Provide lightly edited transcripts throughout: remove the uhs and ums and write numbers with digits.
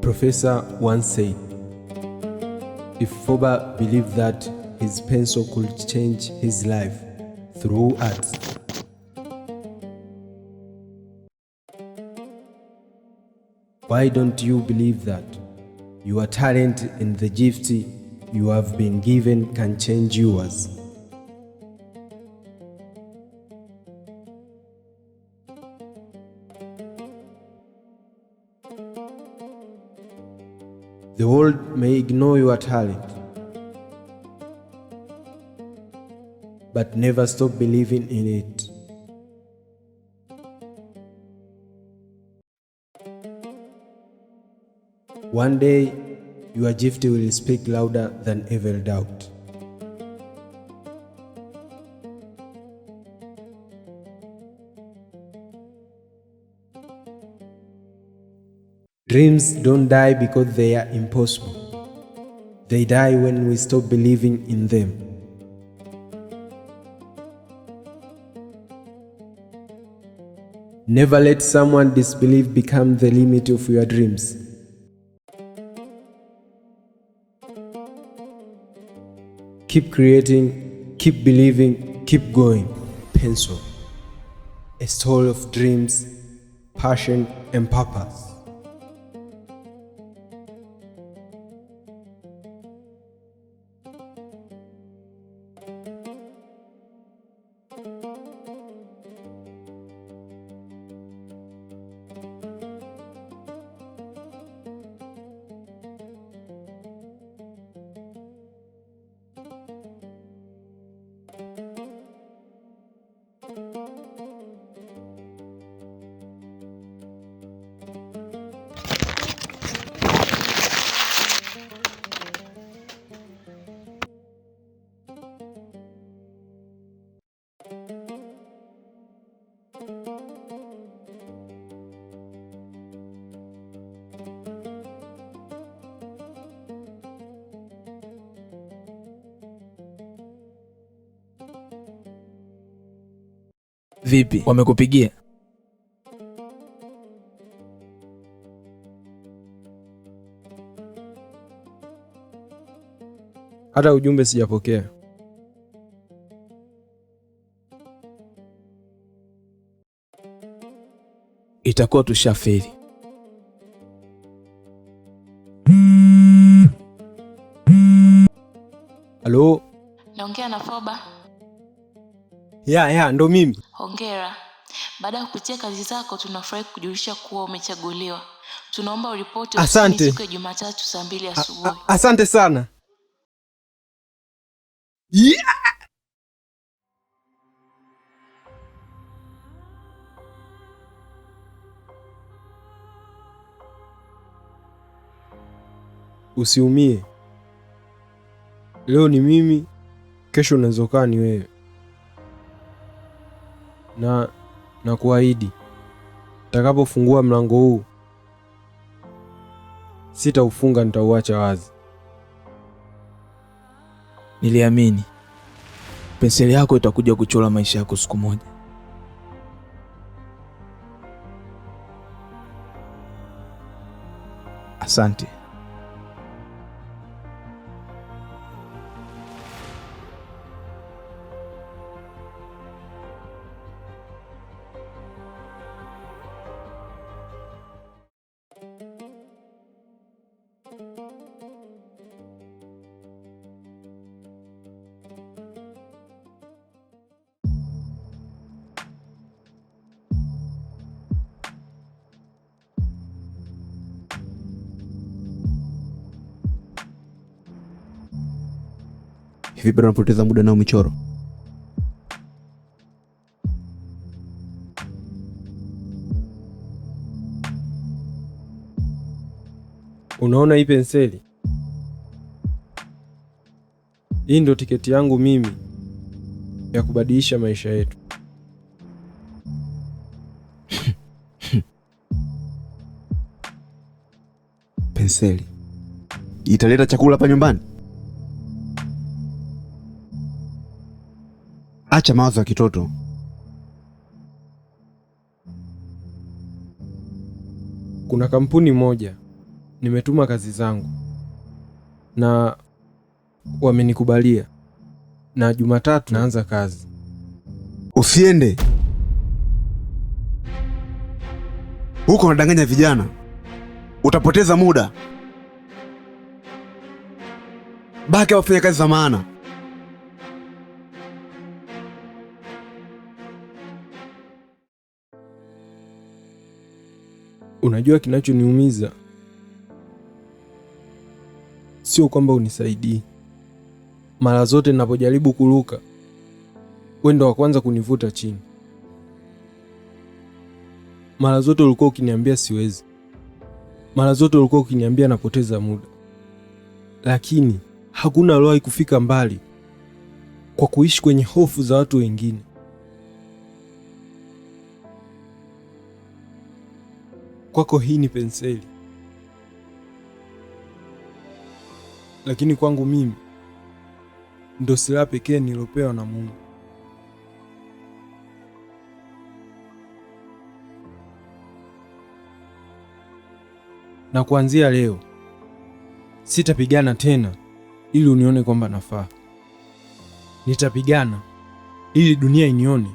professor once said, if Foba believed that his pencil could change his life through art, why don't you believe that your talent and the gift you have been given can change yours? The world may ignore your talent, but never stop believing in it. One day, your gift will speak louder than evil doubt. Dreams don't die because they are impossible. They die when we stop believing in them. Never let someone's disbelief become the limit of your dreams. Keep creating, keep believing, keep going. Pencil, a story of dreams, passion, and purpose. Vipi, wamekupigia? Hata ujumbe sijapokea. Itakuwa tushafeli. Halo? Naongea na Foba? Ya, ndo mimi. Hongera. Baada ya kupitia kazi zako tunafurahi kujulisha kuwa umechaguliwa. Tunaomba uripoti ofisini siku ya Jumatatu saa 2 asubuhi. Asante sana. Yeah! Usiumie. Leo ni mimi, kesho unaweza kuwa ni wewe. Na kuahidi, nitakapofungua mlango huu sitaufunga, nitauacha wazi. Niliamini penseli yako itakuja kuchora maisha yako siku moja. Asante. Hivi bado unapoteza muda nao michoro? Unaona hii penseli? Hii ndio tiketi yangu mimi ya kubadilisha maisha yetu. Penseli italeta chakula hapa nyumbani? Acha mawazo ya kitoto. Kuna kampuni moja Nimetuma kazi zangu na wamenikubalia, na Jumatatu naanza kazi. Usiende huko, unadanganya vijana, utapoteza muda. Baki wafanya kazi za maana. Unajua kinachoniumiza sio kwamba unisaidii. Mara zote ninapojaribu kuruka, wewe ndo wa kwanza kunivuta chini. Mara zote ulikuwa ukiniambia siwezi. Mara zote ulikuwa ukiniambia napoteza muda. Lakini hakuna aliyewahi kufika mbali kwa kuishi kwenye hofu za watu wengine. Kwako hii ni penseli, lakini kwangu mimi ndo silaha pekee nilopewa na Mungu. Na kuanzia leo sitapigana tena ili unione kwamba nafaa. Nitapigana ili dunia inione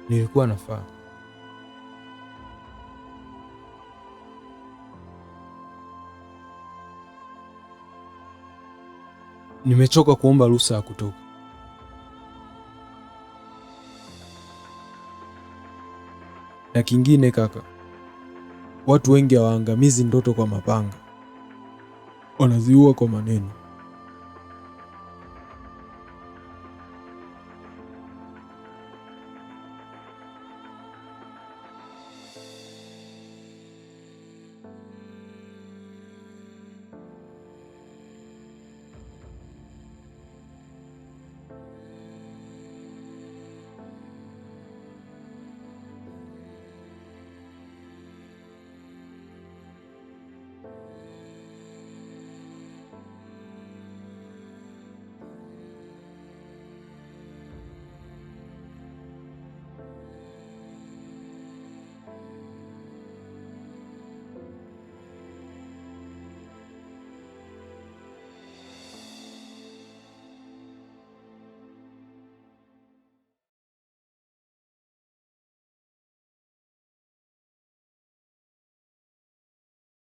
nilikuwa nafaa. Nimechoka kuomba ruhusa ya kutoka. Na kingine kaka, watu wengi hawaangamizi ndoto kwa mapanga, wanaziua kwa maneno.